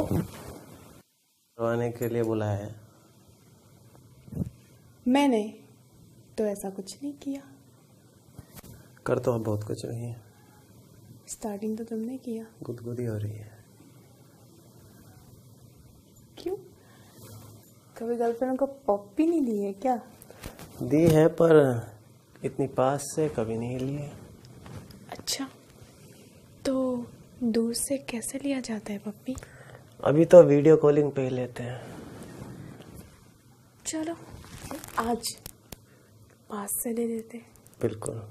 करवाने के लिए बुलाया है। मैंने तो ऐसा कुछ नहीं किया। कर तो अब बहुत कुछ रही है। स्टार्टिंग तो तुमने किया। गुदगुदी हो रही है। क्यों? कभी गर्लफ्रेंड को पॉप भी नहीं दी है क्या? दी है पर इतनी पास से कभी नहीं लिए। अच्छा, तो दूर से कैसे लिया जाता है पप्पी? अभी तो वीडियो कॉलिंग पे ही लेते हैं। चलो आज पास से ले लेते। बिल्कुल।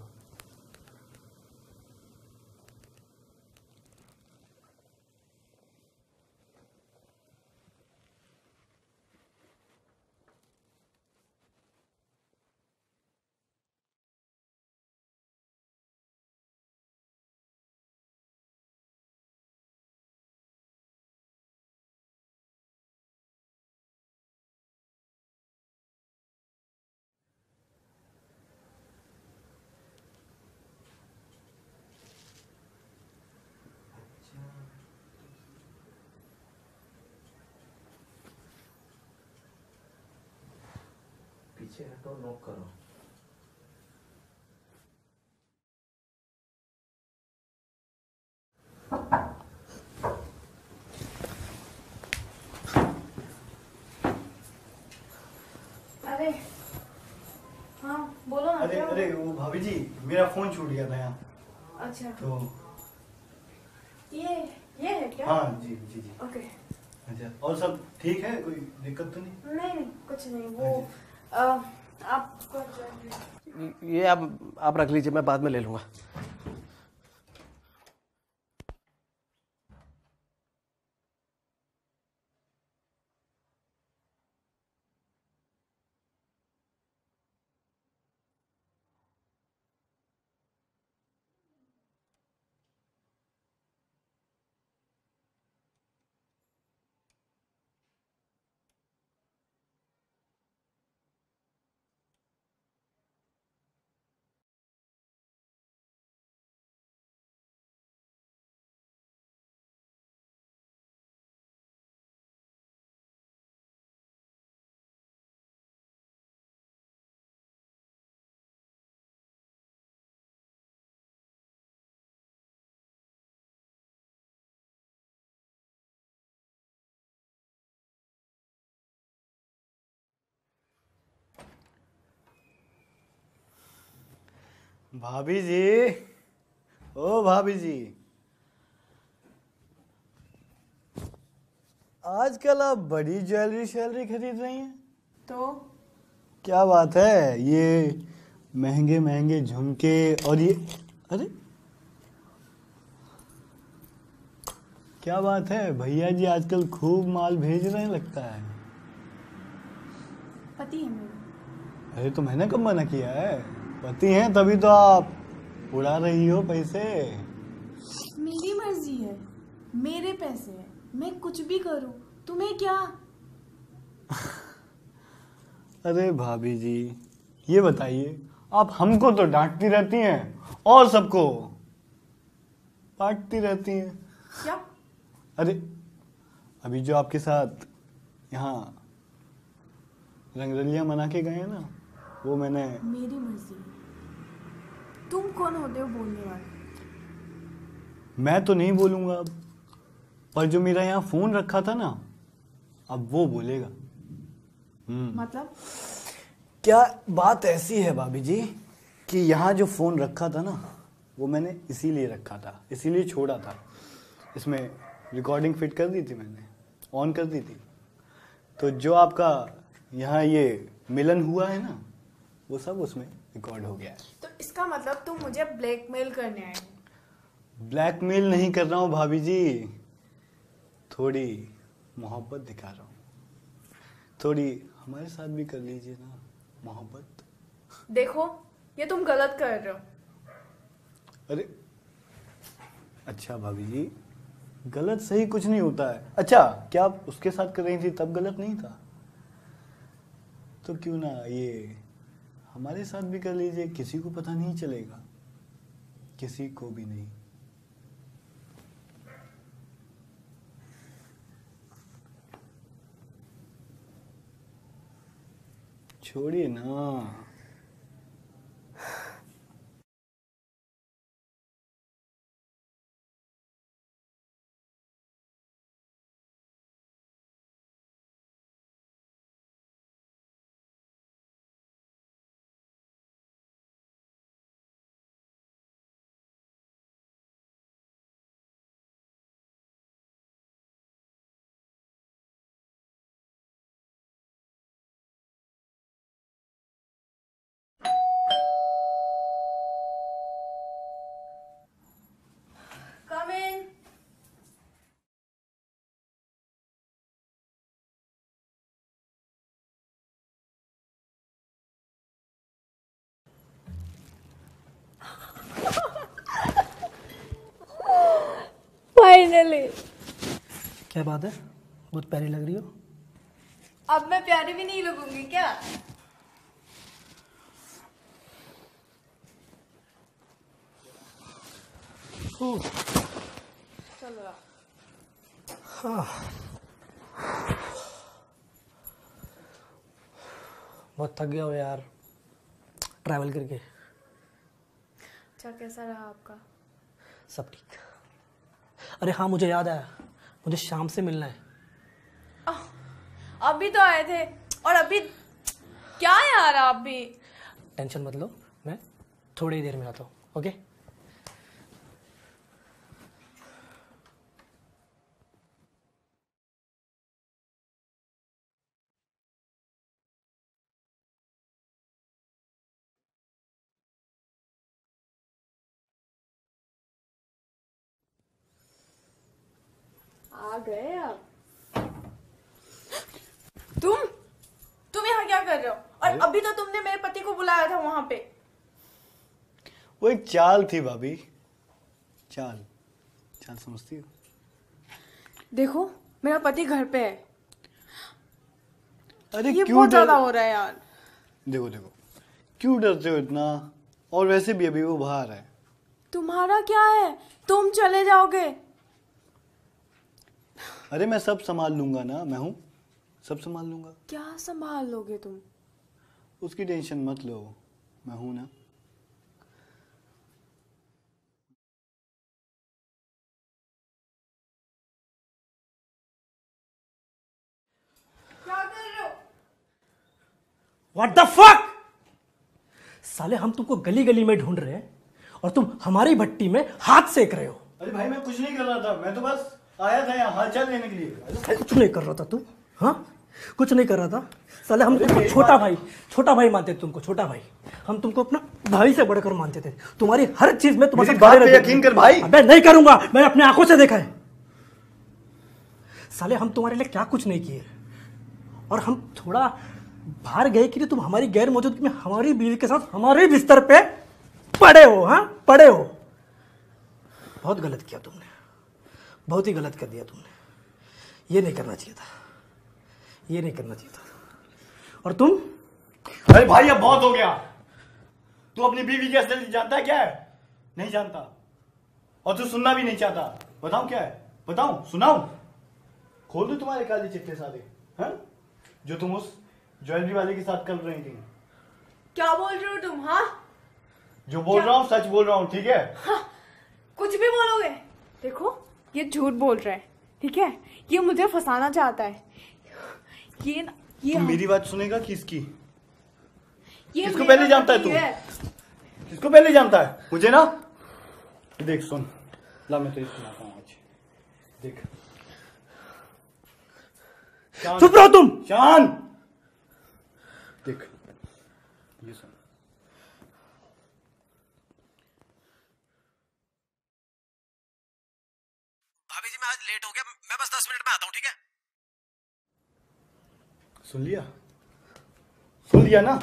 पीछे हटो, नॉक करो। अरे हाँ बोलो ना। अरे अरे वो भाभी जी, मेरा फोन छूट गया था यहाँ। अच्छा तो ये है क्या? हाँ जी जी जी। ओके। अच्छा, और सब ठीक है? कोई दिक्कत तो नहीं? नहीं कुछ नहीं। वो आपको ये आप रख लीजिए, मैं बाद में ले लूंगा। भाभी जी, ओ भाभी जी, आजकल आप बड़ी ज्वेलरी खरीद रही हैं। तो क्या बात है? ये महंगे महंगे झुमके और ये, अरे क्या बात है? भैया जी आजकल खूब माल भेज रहे हैं लगता है। पति है मेरा। अरे तो मैंने कब मना किया है? पति हैं तभी तो आप उड़ा रही हो पैसे। मेरी मर्जी है, मेरे पैसे हैं, मैं कुछ भी करूं, तुम्हें क्या? अरे भाभी जी, ये बताइए, आप हमको तो डांटती रहती हैं और सबको बांटती रहती हैं। क्या? अरे अभी जो आपके साथ यहाँ रंगरलियां मना के गए हैं ना, वो मैंने। मेरी मर्जी। तुम कौन होते हो बोलने वाले? मैं तो नहीं बोलूंगा अब, पर जो मेरा यहाँ फोन रखा था ना, अब वो बोलेगा। मतलब? क्या बात ऐसी है भाभी जी कि यहाँ जो फोन रखा था ना, वो मैंने इसीलिए रखा था, इसीलिए छोड़ा था। इसमें रिकॉर्डिंग फिट कर दी थी मैंने, ऑन कर दी थी। तो जो आपका यहाँ ये मिलन हुआ है ना, वो सब उसमें रिकॉर्ड हो गया है। तो इसका मतलब तुम मुझे ब्लैकमेल करने आए हो? ब्लैकमेल नहीं कर रहा हूँ भाभी जी, थोड़ी मोहब्बत दिखा रहा हूँ। थोड़ी हमारे साथ भी कर लीजिए ना मोहब्बत। देखो ये तुम गलत कर रहे हो। अरे अच्छा भाभी जी, गलत सही कुछ नहीं होता है। अच्छा, क्या आप उसके साथ कर रही थी तब गलत नहीं था? तो क्यों ना ये हमारे साथ भी कर लीजिए, किसी को पता नहीं चलेगा, किसी को भी नहीं। छोड़िए ना। Come in. फाइनली। क्या बात है, बहुत प्यारी लग रही हो। अब मैं प्यारी भी नहीं लगूंगी क्या? चलो बहुत थक गया हो यार ट्रैवल करके। अच्छा, कैसा रहा आपका? सब ठीक। अरे हाँ, मुझे याद आया, मुझे शाम से मिलना है। अभी तो आए थे और अभी क्या यार आप भी। टेंशन मत लो, मैं थोड़ी देर में आता हूँ। ओके। आ गए आप। तुम यहाँ क्या कर रहे हो? और अभी तो तुमने मेरे पति को बुलाया था वहां पे। वो एक चाल थी भाभी, चाल चाल समझती हो? देखो, मेरा पति घर पे है। अरे ये क्यों बहुत ज्यादा हो रहा है यार। देखो देखो, क्यों डरते हो इतना? और वैसे भी अभी वो बाहर है। तुम्हारा क्या है? तुम चले जाओगे। अरे मैं सब संभाल लूंगा ना, मैं हूँ, सब संभाल लूंगा। क्या संभाल लोगे तुम? उसकी टेंशन मत लो, मैं हूं ना। क्या कर रहे हो? What the fuck! साले हम तुमको गली गली में ढूंढ रहे हैं और तुम हमारी भट्टी में हाथ सेक रहे हो। अरे भाई मैं कुछ नहीं कर रहा था, मैं तो बस आया था यहाँ हालचाल लेने के लिए। कुछ नहीं कर रहा था तू? हाँ, कुछ नहीं कर रहा था। साले हम तुमको छोटा भाई मानते थे, तुमको छोटा भाई। हम तुमको अपना भाई से बढ़कर मानते थे। तुम्हारी हर चीज में तुम्हारे मेरी बात पे यकीन कर भाई। अबे नहीं करूंगा, मैंने अपने आंखों से देखा है। साले हम तुम्हारे लिए क्या कुछ नहीं किए, और हम थोड़ा बाहर गए कि तुम हमारी गैर मौजूदगी में हमारी बीवी के साथ हमारे बिस्तर पे पड़े हो। हाँ, पड़े हो। बहुत गलत किया तुमने, बहुत ही गलत कर दिया तुमने। ये नहीं करना चाहिए था, ये नहीं करना चाहिए था। और तुम? अरे भाई अब बहुत हो गया। तू अपनी बीवी की असलियत जानता है क्या है? नहीं जानता, और तू सुनना भी नहीं चाहता। बताऊं क्या है? बताऊं? सुनाऊं? खोल दो तुम्हारे काले चिट्टे सारे, हैं? जो तुम उस ज्वेलरी वाले के साथ कर रही थी। क्या बोल रहे हो तुम? हाँ, जो बोल रहा हूँ सच बोल रहा हूँ, ठीक है? हाँ, कुछ भी बोलोगे। देखो, ये झूठ बोल रहा है, ठीक है? ये मुझे फंसाना चाहता है। ये तुम मेरी बात सुनेगा कि इसकी? ये किसको मेरा पहले जानता है पति तू? किसको पहले जानता है? मुझे ना। देख सुन, ला मैं तुझे सुनाता हूँ आज। देख, चुप रहो तुम। शान, देख ये सुन। भाभी जी, मैं आज लेट हो गया, मैं बस 10 मिनट में आता हूँ, ठीक है? सुन लिया? सुन लिया ना?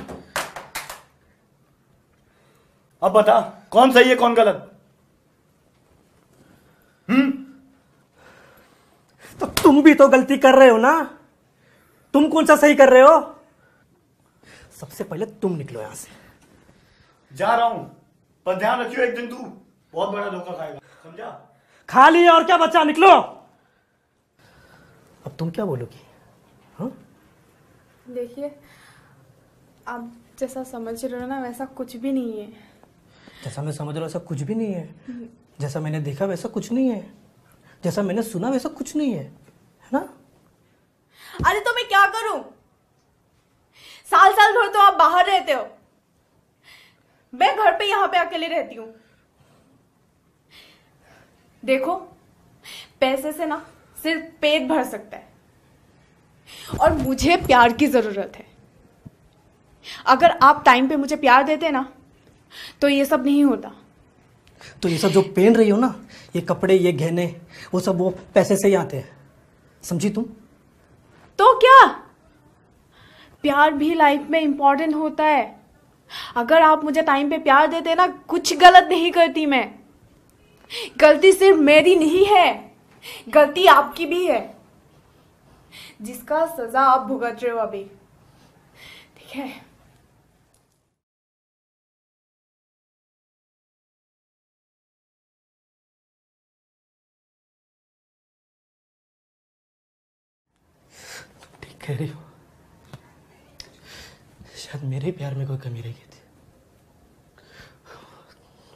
अब बता, कौन सही है कौन गलत? तो तुम भी तो गलती कर रहे हो ना। तुम कौन सा सही कर रहे हो? सबसे पहले तुम निकलो यहां से। जा रहा हूं, पर ध्यान रखियो, एक दिन तू बहुत बड़ा धोखा खाएगा, समझा? खा लिया और क्या बचा, निकलो। अब तुम क्या बोलोगी? हाँ? देखिए, आप जैसा समझ रहे हो ना वैसा कुछ भी नहीं है। जैसा मैं समझ रहा हूँ ऐसा कुछ भी नहीं है। जैसा मैंने देखा वैसा कुछ नहीं है। जैसा मैंने सुना वैसा कुछ नहीं है, है ना? अरे तो मैं क्या करूं? साल साल भर तो आप बाहर रहते हो, मैं घर पे यहाँ पे अकेले रहती हूँ। देखो, पैसे से ना सिर्फ पेट भर सकता है, और मुझे प्यार की जरूरत है। अगर आप टाइम पे मुझे प्यार देते ना तो ये सब नहीं होता। तो ये सब जो पहन रही हो ना, ये कपड़े, ये गहने, वो सब वो पैसे से ही आते हैं, समझी तुम? तो क्या, प्यार भी लाइफ में इंपॉर्टेंट होता है। अगर आप मुझे टाइम पे प्यार देते ना, कुछ गलत नहीं करती मैं। गलती सिर्फ मेरी नहीं है, गलती आपकी भी है, जिसका सजा आप भुगत रहे हो अभी, ठीक है? ठीक कह रही हो। शायद मेरे प्यार में कोई कमी रह गई थी,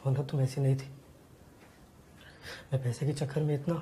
वरना तुम ऐसी नहीं थी। मैं पैसे के चक्कर में इतना